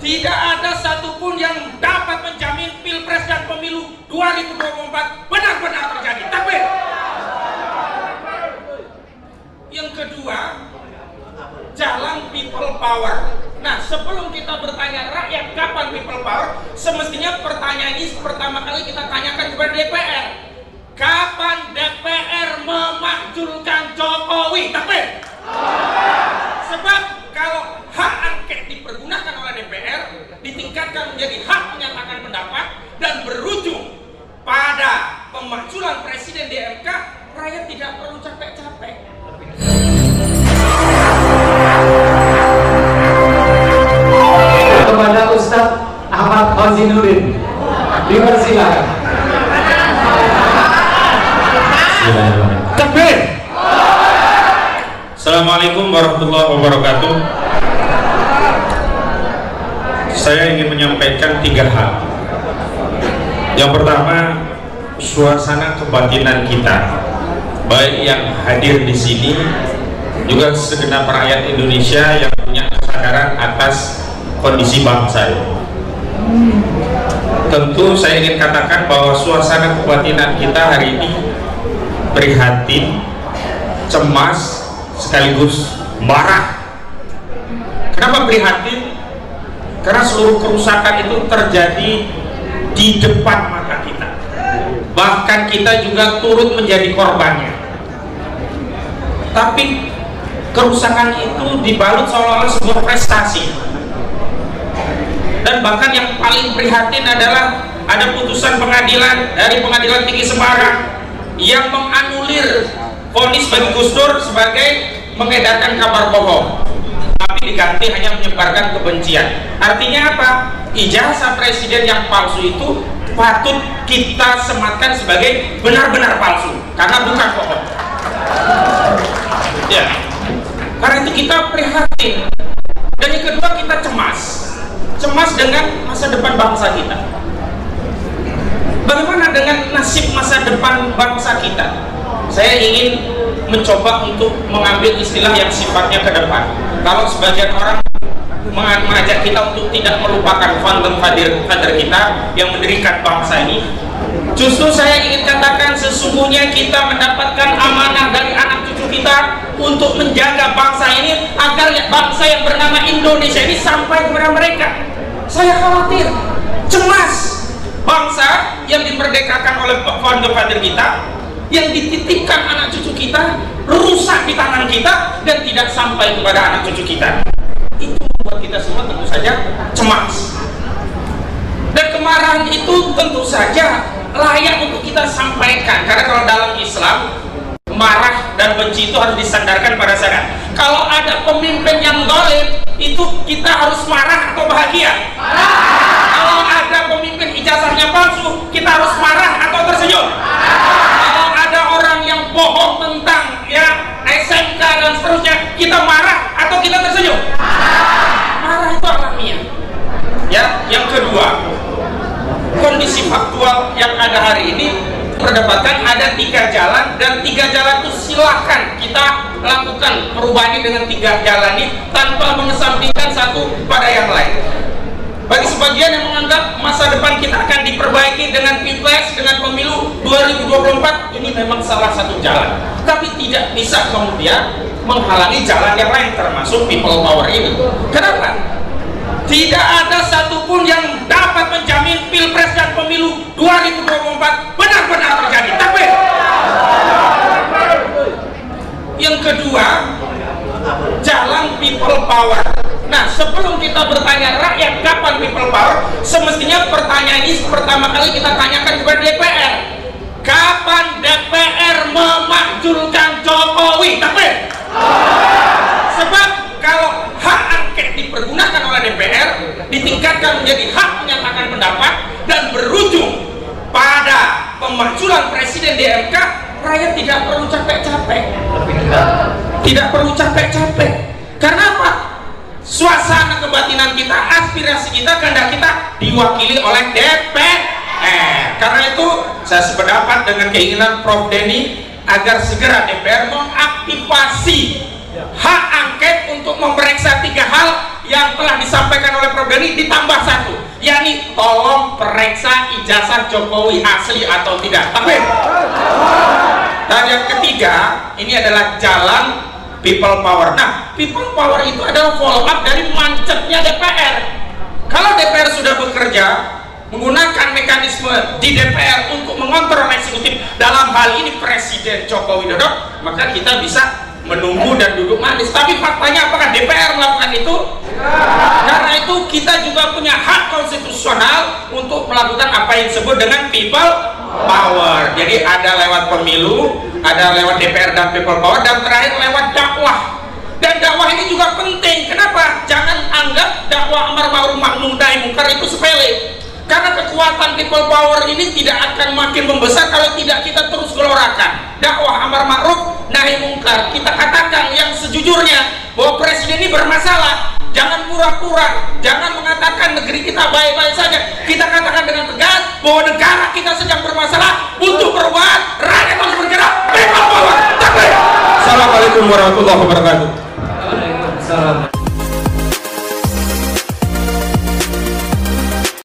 Tidak ada satupun yang dapat menjamin Pilpres dan Pemilu 2024 benar-benar terjadi. Takbir. Yang kedua, jalan people power. Nah, sebelum kita bertanya rakyat kapan people power, semestinya pertanyaan ini pertama kali kita tanyakan kepada DPR. Kapan DPR memakzulkan Jokowi? Takbir. Sebab kalau hak angket dipergunakan oleh DPR, ditingkatkan menjadi hak menyatakan pendapat dan berujung pada pemakzulan presiden di MK, rakyat tidak perlu capek-capek. Kepada Ustadz Ahmad Khozinuddin, dipersilakan. Takbir. Assalamualaikum warahmatullahi wabarakatuh. Saya ingin menyampaikan 3 hal. Yang pertama, suasana kebatinan kita, baik yang hadir di sini, juga segenap rakyat Indonesia yang punya kesadaran atas kondisi bangsa. Tentu saya ingin katakan bahwa suasana kebatinan kita hari ini prihatin, cemas, sekaligus marah. Kenapa prihatin? Karena seluruh kerusakan itu terjadi di depan mata kita. Bahkan kita juga turut menjadi korbannya. Tapi kerusakan itu dibalut seolah-olah sebuah prestasi. Dan bahkan yang paling prihatin adalah ada putusan pengadilan dari Pengadilan Tinggi Semarang yang menganulir vonis bagi Gus Dur sebagai mengedarkan kabar bohong, tapi diganti hanya menyebarkan kebencian. Artinya apa? Ijazah presiden yang palsu itu patut kita sematkan sebagai benar-benar palsu karena bukan bohong. Ya, karena itu kita prihatin. Dan yang kedua, kita cemas dengan masa depan bangsa kita. Bagaimana dengan nasib masa depan bangsa kita? Saya ingin mencoba untuk mengambil istilah yang sifatnya ke depan. Kalau sebagian orang mengajak kita untuk tidak melupakan fandom kader kita yang mendirikan bangsa ini, justru saya ingin katakan sesungguhnya kita mendapatkan amanah dari anak cucu kita untuk menjaga bangsa ini agar bangsa yang bernama Indonesia ini sampai kepada mereka. Saya khawatir, cemas bangsa yang dimerdekakan oleh founder kader kita, yang dititipkan anak cucu kita, rusak di tangan kita dan tidak sampai kepada anak cucu kita. Itu membuat kita semua tentu saja cemas. Dan kemarahan itu tentu saja layak untuk kita sampaikan, karena kalau dalam Islam marah dan benci itu harus disandarkan pada sadar. Kalau ada pemimpin yang zalim, itu kita harus marah atau bahagia? Kalau ada pemimpin ijazahnya palsu, kita harus marah atau tersenyum? Kalau ada orang yang bohong tentang SMK dan seterusnya, kita marah atau kita tersenyum? Marah itu alamiah. Ya, yang kedua, kondisi faktual yang ada hari ini berdapatkan ada 3 jalan, dan 3 jalan itu silahkan kita lakukan perubahan dengan 3 jalan ini tanpa mengesampingkan satu pada yang lain. Bagi sebagian yang menganggap masa depan kita akan diperbaiki dengan Pilpres, dengan Pemilu 2024, ini memang salah satu jalan, tapi tidak bisa kemudian menghalangi jalan yang lain termasuk people power ini. Kenapa? Tidak ada satupun yang dapat menjamin Pilpres dan Pemilu 2024 benar-benar terjadi. Tapi yang kedua, jalan people power. Nah, sebelum kita bertanya rakyat kapan people power, semestinya pertanyaan ini pertama kali kita tanyakan kepada DPR. Kapan DPR memakzulkan Jokowi? Tapi sebab kalau hak angket dipergunakan oleh DPR, ditingkatkan menjadi hak menyatakan pendapat dan berujung pada pemakzulan presiden di MK, rakyat tidak perlu capek-capek. Tidak perlu capek-capek. Karena apa? Suasana kebatinan kita, aspirasi kita, kehendak kita diwakili oleh DPR. Karena itu saya sependapat dengan keinginan Prof. Denny agar segera DPR mengaktifasi hak angket untuk memeriksa 3 hal yang telah disampaikan oleh Prof. Denny ditambah satu, yakni tolong periksa ijazah Jokowi asli atau tidak. Takbir. Dan yang ketiga, ini adalah jalan people power. Nah, people power itu adalah follow up dari mancetnya DPR. Kalau DPR sudah bekerja menggunakan mekanisme di DPR untuk mengontrol eksekutif, dalam hal ini Presiden Joko Widodo, maka kita bisa menunggu dan duduk manis. Tapi faktanya apakah DPR melakukan itu? Karena itu kita juga punya hak konstitusional untuk melakukan apa yang disebut dengan people power. Jadi ada lewat pemilu, ada lewat DPR dan people power, dan terakhir lewat dakwah. Dan dakwah ini juga penting. Kenapa? Jangan anggap dakwah amar ma'ruf nahi mungkar itu sepele. Karena kekuatan people power ini tidak akan makin membesar kalau tidak kita terus gelorakan dakwah amar ma'ruf nahi mungkar. Kita katakan yang sejujurnya bahwa presiden ini bermasalah. Jangan pura-pura, jangan mengatakan negeri kita baik-baik saja. Kita katakan dengan tegas bahwa negara kita sedang bermasalah, butuh perubahan, rakyat harus bergerak. People power. Assalamualaikum warahmatullahi wabarakatuh. Waalaikumsalam.